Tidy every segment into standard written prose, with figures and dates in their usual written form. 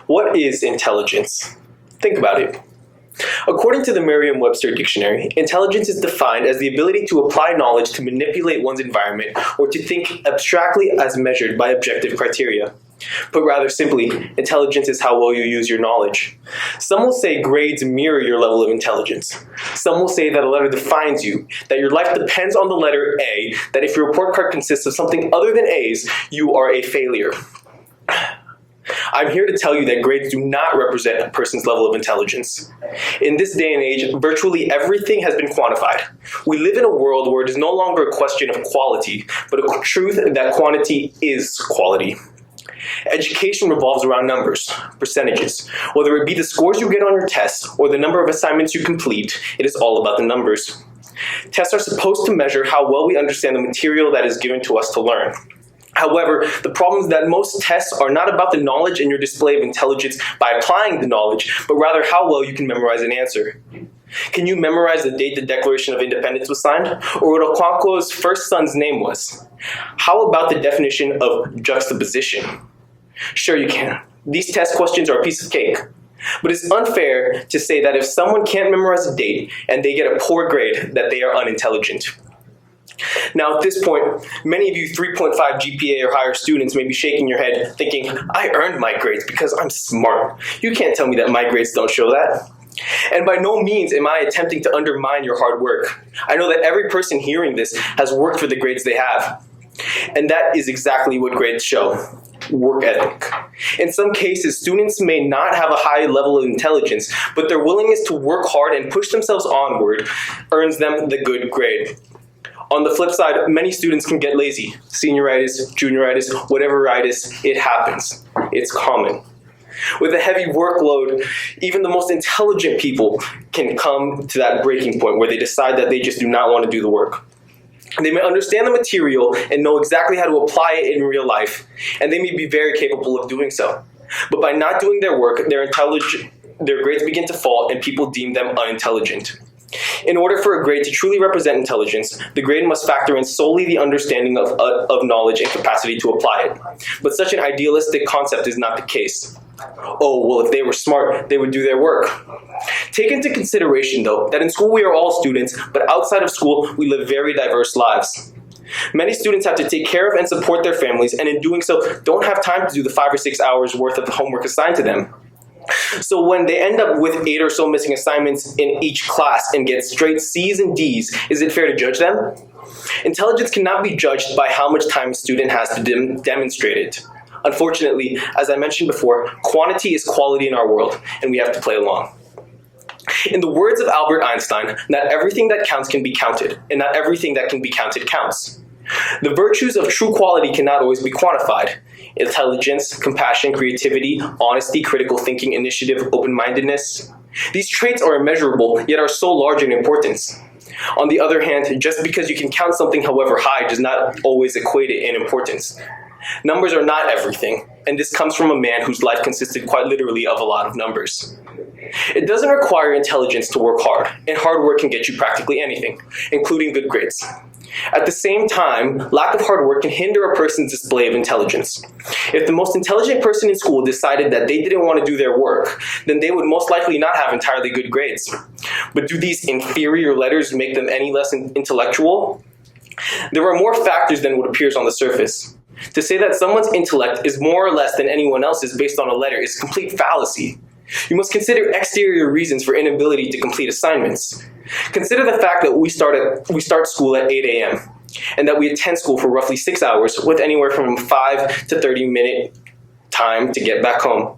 What is intelligence? Think about it. According to the Merriam-Webster dictionary, intelligence is defined as the ability to apply knowledge to manipulate one's environment or to think abstractly as measured by objective criteria. Put rather simply, intelligence is how well you use your knowledge. Some will say grades mirror your level of intelligence. Some will say that a letter defines you, that your life depends on the letter A, that if your report card consists of something other than A's, you are a failure. I'm here to tell you that grades do not represent a person's level of intelligence. In this day and age, virtually everything has been quantified. We live in a world where it is no longer a question of quality, but a truth that quantity is quality. Education revolves around numbers, percentages. Whether it be the scores you get on your tests or the number of assignments you complete, it is all about the numbers. Tests are supposed to measure how well we understand the material that is given to us to learn. However, the problem is that most tests are not about the knowledge and your display of intelligence by applying the knowledge, but rather how well you can memorize an answer. Can you memorize the date the Declaration of Independence was signed, or what Okonkwo's first son's name was? How about the definition of juxtaposition? Sure you can. These test questions are a piece of cake. But it's unfair to say that if someone can't memorize a date and they get a poor grade, that they are unintelligent. Now at this point, many of you 3.5 GPA or higher students may be shaking your head thinking, I earned my grades because I'm smart. You can't tell me that my grades don't show that. And by no means am I attempting to undermine your hard work. I know that every person hearing this has worked for the grades they have. And that is exactly what grades show. Work ethic. In some cases, students may not have a high level of intelligence, but their willingness to work hard and push themselves onward earns them the good grade. On the flip side, many students can get lazy. Senioritis, junioritis, whatever itis, it happens. It's common. With a heavy workload, even the most intelligent people can come to that breaking point where they decide that they just do not want to do the work. They may understand the material and know exactly how to apply it in real life, and they may be very capable of doing so. But by not doing their work, their grades begin to fall and people deem them unintelligent. In order for a grade to truly represent intelligence, the grade must factor in solely the understanding of knowledge and capacity to apply it. But such an idealistic concept is not the case. Oh, well, if they were smart, they would do their work. Take into consideration, though, that in school we are all students, but outside of school we live very diverse lives. Many students have to take care of and support their families, and in doing so, don't have time to do the 5 or 6 hours worth of the homework assigned to them. So when they end up with 8 or so missing assignments in each class and get straight C's and D's, is it fair to judge them? Intelligence cannot be judged by how much time a student has to demonstrate it. Unfortunately, as I mentioned before, quantity is quality in our world, and we have to play along. In the words of Albert Einstein, not everything that counts can be counted, and not everything that can be counted counts. The virtues of true quality cannot always be quantified. Intelligence, compassion, creativity, honesty, critical thinking, initiative, open-mindedness. These traits are immeasurable, yet are so large in importance. On the other hand, just because you can count something however high does not always equate it in importance. Numbers are not everything, and this comes from a man whose life consisted quite literally of a lot of numbers. It doesn't require intelligence to work hard, and hard work can get you practically anything, including good grades. At the same time, lack of hard work can hinder a person's display of intelligence. If the most intelligent person in school decided that they didn't want to do their work, then they would most likely not have entirely good grades. But do these inferior letters make them any less intellectual? There are more factors than what appears on the surface. To say that someone's intellect is more or less than anyone else's based on a letter is complete fallacy. You must consider exterior reasons for inability to complete assignments. Consider the fact that we start school at 8 a.m. and that we attend school for roughly 6 hours with anywhere from 5 to 30 minute time to get back home.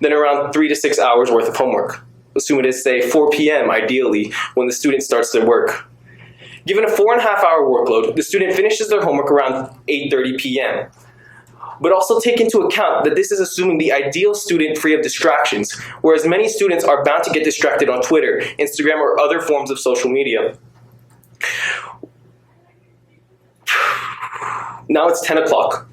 Then around 3 to 6 hours worth of homework. Assume it is, say, 4 p.m. ideally when the student starts their work. Given a 4.5-hour workload, the student finishes their homework around 8:30 p.m. But also take into account that this is assuming the ideal student free of distractions, whereas many students are bound to get distracted on Twitter, Instagram, or other forms of social media. Now it's 10 o'clock,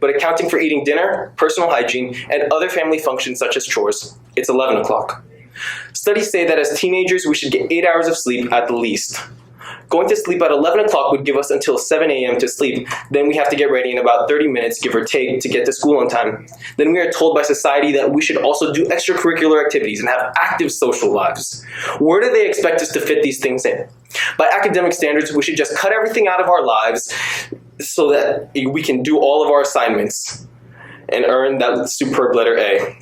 but accounting for eating dinner, personal hygiene, and other family functions such as chores, it's 11 o'clock. Studies say that as teenagers we should get 8 hours of sleep at the least. Going to sleep at 11 o'clock would give us until 7 a.m. to sleep. Then we have to get ready in about 30 minutes, give or take, to get to school on time. Then we are told by society that we should also do extracurricular activities and have active social lives. Where do they expect us to fit these things in? By academic standards, we should just cut everything out of our lives so that we can do all of our assignments and earn that superb letter A.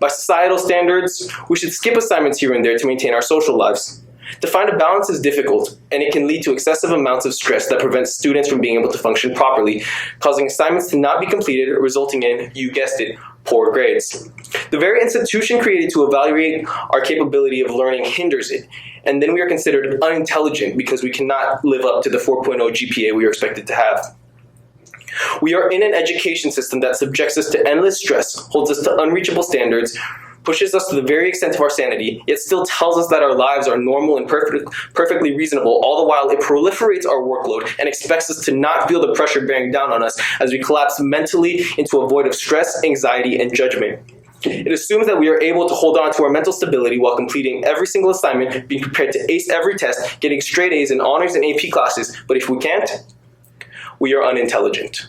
By societal standards, we should skip assignments here and there to maintain our social lives. To find a balance is difficult, and it can lead to excessive amounts of stress that prevents students from being able to function properly, causing assignments to not be completed, resulting in, you guessed it, poor grades. The very institution created to evaluate our capability of learning hinders it, and then we are considered unintelligent because we cannot live up to the 4.0 GPA we are expected to have. We are in an education system that subjects us to endless stress, holds us to unreachable standards, pushes us to the very extent of our sanity, yet still tells us that our lives are normal and perfectly reasonable, all the while it proliferates our workload and expects us to not feel the pressure bearing down on us as we collapse mentally into a void of stress, anxiety, and judgment. It assumes that we are able to hold on to our mental stability while completing every single assignment, being prepared to ace every test, getting straight A's in honors and AP classes, but if we can't, we are unintelligent.